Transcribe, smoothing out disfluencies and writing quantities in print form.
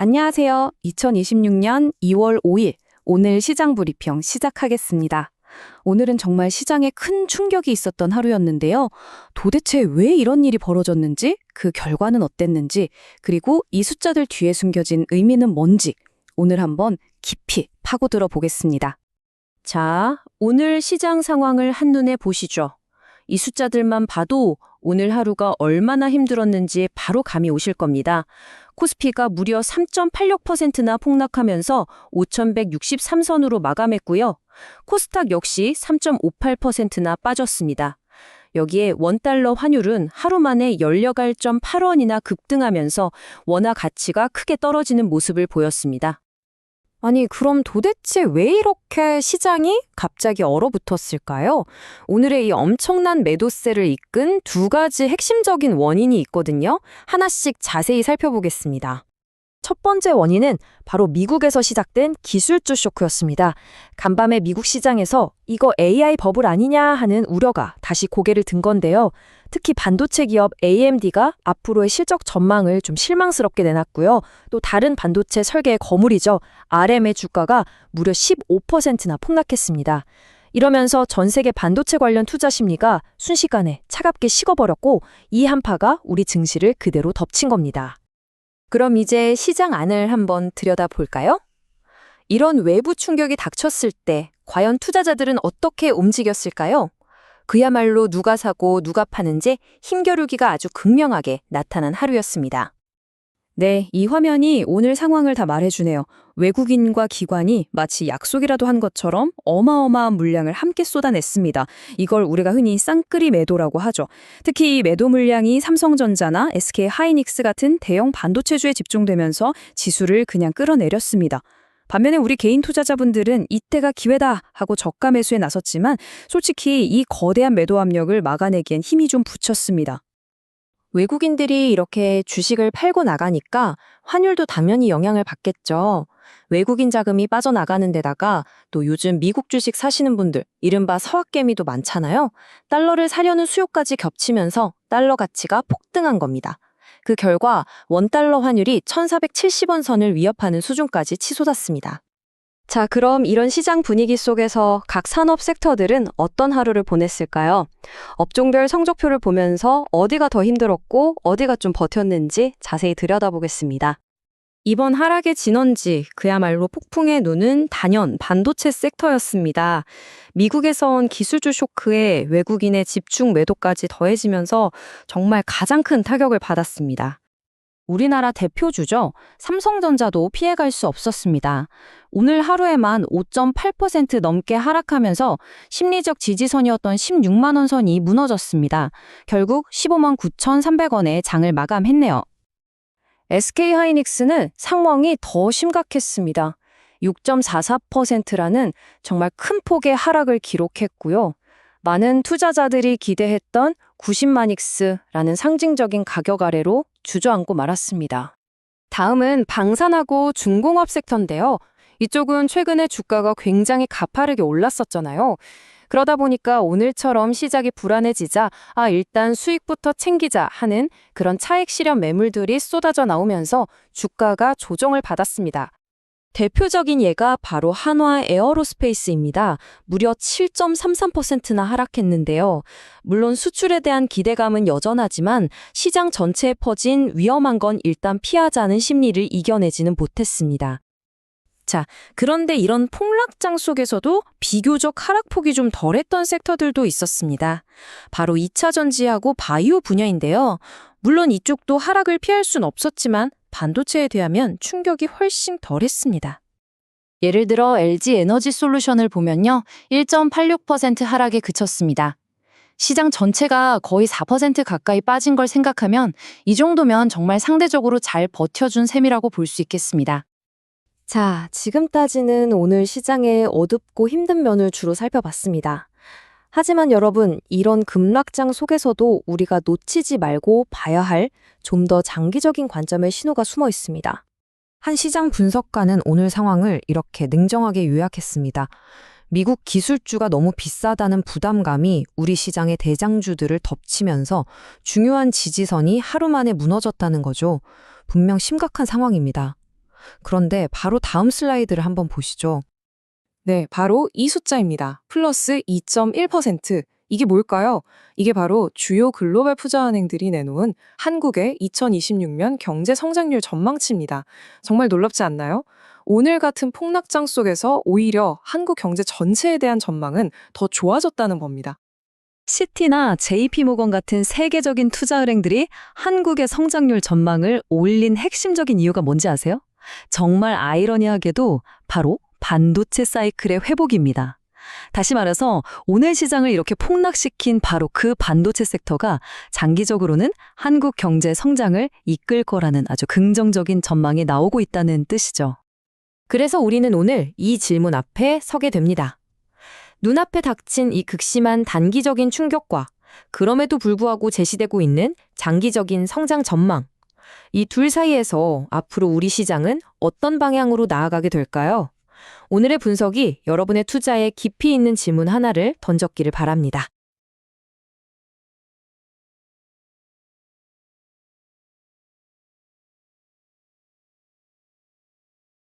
안녕하세요. 2026년 2월 5일 오늘 시장 브리핑 시작하겠습니다. 오늘은 정말 시장에 큰 충격이 있었던 하루였는데요. 도대체 왜 이런 일이 벌어졌는지, 그 결과는 어땠는지, 그리고 이 숫자들 뒤에 숨겨진 의미는 뭔지 오늘 한번 깊이 파고들어 보겠습니다. 자, 오늘 시장 상황을 한눈에 보시죠. 이 숫자들만 봐도 오늘 하루가 얼마나 힘들었는지 바로 감이 오실 겁니다. 코스피가 무려 3.86%나 폭락하면서 5,163선으로 마감했고요. 코스닥 역시 3.58%나 빠졌습니다. 여기에 원달러 환율은 하루 만에 18.8원이나 급등하면서 원화 가치가 크게 떨어지는 모습을 보였습니다. 아니, 그럼 도대체 왜 이렇게 시장이 갑자기 얼어붙었을까요? 오늘의 이 엄청난 매도세를 이끈 두 가지 핵심적인 원인이 있거든요. 하나씩 자세히 살펴보겠습니다. 첫 번째 원인은 바로 미국에서 시작된 기술주 쇼크였습니다. 간밤에 미국 시장에서 이거 AI 버블 아니냐 하는 우려가 다시 고개를 든 건데요. 특히 반도체 기업 AMD가 앞으로의 실적 전망을 좀 실망스럽게 내놨고요. 또 다른 반도체 설계의 거물이죠. RM의 주가가 무려 15%나 폭락했습니다. 이러면서 전 세계 반도체 관련 투자 심리가 순식간에 차갑게 식어버렸고 이 한파가 우리 증시를 그대로 덮친 겁니다. 그럼 이제 시장 안을 한번 들여다볼까요? 이런 외부 충격이 닥쳤을 때 과연 투자자들은 어떻게 움직였을까요? 그야말로 누가 사고 누가 파는지 힘겨루기가 아주 극명하게 나타난 하루였습니다. 네, 이 화면이 오늘 상황을 다 말해주네요. 외국인과 기관이 마치 약속이라도 한 것처럼 어마어마한 물량을 함께 쏟아냈습니다. 이걸 우리가 흔히 쌍끌이 매도라고 하죠. 특히 이 매도 물량이 삼성전자나 SK 하이닉스 같은 대형 반도체주에 집중되면서 지수를 그냥 끌어내렸습니다. 반면에 우리 개인 투자자분들은 이때가 기회다 하고 저가 매수에 나섰지만 솔직히 이 거대한 매도 압력을 막아내기엔 힘이 좀 붙였습니다. 외국인들이 이렇게 주식을 팔고 나가니까 환율도 당연히 영향을 받겠죠. 외국인 자금이 빠져나가는 데다가 또 요즘 미국 주식 사시는 분들, 이른바 서학개미도 많잖아요. 달러를 사려는 수요까지 겹치면서 달러 가치가 폭등한 겁니다. 그 결과 원달러 환율이 1,470원 선을 위협하는 수준까지 치솟았습니다. 자, 그럼 이런 시장 분위기 속에서 각 산업 섹터들은 어떤 하루를 보냈을까요? 업종별 성적표를 보면서 어디가 더 힘들었고 어디가 좀 버텼는지 자세히 들여다보겠습니다. 이번 하락의 진원지, 그야말로 폭풍의 눈은 단연 반도체 섹터였습니다. 미국에서 온 기술주 쇼크에 외국인의 집중 매도까지 더해지면서 정말 가장 큰 타격을 받았습니다. 우리나라 대표주죠. 삼성전자도 피해갈 수 없었습니다. 오늘 하루에만 5.8% 넘게 하락하면서 심리적 지지선이었던 16만 원 선이 무너졌습니다. 결국 15만 9,300원에 장을 마감했네요. SK 하이닉스는 상황이 더 심각했습니다. 6.44%라는 정말 큰 폭의 하락을 기록했고요. 많은 투자자들이 기대했던 90만익스라는 상징적인 가격 아래로 주저앉고 말았습니다. 다음은 방산하고 중공업 섹터인데요. 이쪽은 최근에 주가가 굉장히 가파르게 올랐었잖아요. 그러다 보니까 오늘처럼 시작이 불안해지자 일단 수익부터 챙기자 하는 그런 차익 실현 매물들이 쏟아져 나오면서 주가가 조정을 받았습니다. 대표적인 예가 바로 한화 에어로스페이스입니다. 무려 7.33%나 하락했는데요. 물론 수출에 대한 기대감은 여전하지만 시장 전체에 퍼진 위험한 건 일단 피하자는 심리를 이겨내지는 못했습니다. 자, 그런데 이런 폭락장 속에서도 비교적 하락폭이 좀 덜했던 섹터들도 있었습니다. 바로 2차 전지하고 바이오 분야인데요. 물론 이쪽도 하락을 피할 순 없었지만 반도체에 비하면 충격이 훨씬 덜했습니다. 예를 들어 LG 에너지 솔루션을 보면요. 1.86% 하락에 그쳤습니다. 시장 전체가 거의 4% 가까이 빠진 걸 생각하면 이 정도면 정말 상대적으로 잘 버텨준 셈이라고 볼 수 있겠습니다. 자, 지금까지는 오늘 시장의 어둡고 힘든 면을 주로 살펴봤습니다. 하지만 여러분, 이런 급락장 속에서도 우리가 놓치지 말고 봐야 할 좀 더 장기적인 관점의 신호가 숨어 있습니다. 한 시장 분석가는 오늘 상황을 이렇게 냉정하게 요약했습니다. 미국 기술주가 너무 비싸다는 부담감이 우리 시장의 대장주들을 덮치면서 중요한 지지선이 하루 만에 무너졌다는 거죠. 분명 심각한 상황입니다. 그런데 바로 다음 슬라이드를 한번 보시죠. 네, 바로 이 숫자입니다. 플러스 2.1%. 이게 뭘까요? 이게 바로 주요 글로벌 투자은행들이 내놓은 한국의 2026년 경제 성장률 전망치입니다. 정말 놀랍지 않나요? 오늘 같은 폭락장 속에서 오히려 한국 경제 전체에 대한 전망은 더 좋아졌다는 겁니다. 시티나 JP모건 같은 세계적인 투자은행들이 한국의 성장률 전망을 올린 핵심적인 이유가 뭔지 아세요? 정말 아이러니하게도 바로 반도체 사이클의 회복입니다. 다시 말해서 오늘 시장을 이렇게 폭락시킨 바로 그 반도체 섹터가 장기적으로는 한국 경제 성장을 이끌 거라는 아주 긍정적인 전망이 나오고 있다는 뜻이죠. 그래서 우리는 오늘 이 질문 앞에 서게 됩니다. 눈앞에 닥친 이 극심한 단기적인 충격과 그럼에도 불구하고 제시되고 있는 장기적인 성장 전망. 이 둘 사이에서 앞으로 우리 시장은 어떤 방향으로 나아가게 될까요? 오늘의 분석이 여러분의 투자에 깊이 있는 질문 하나를 던졌기를 바랍니다.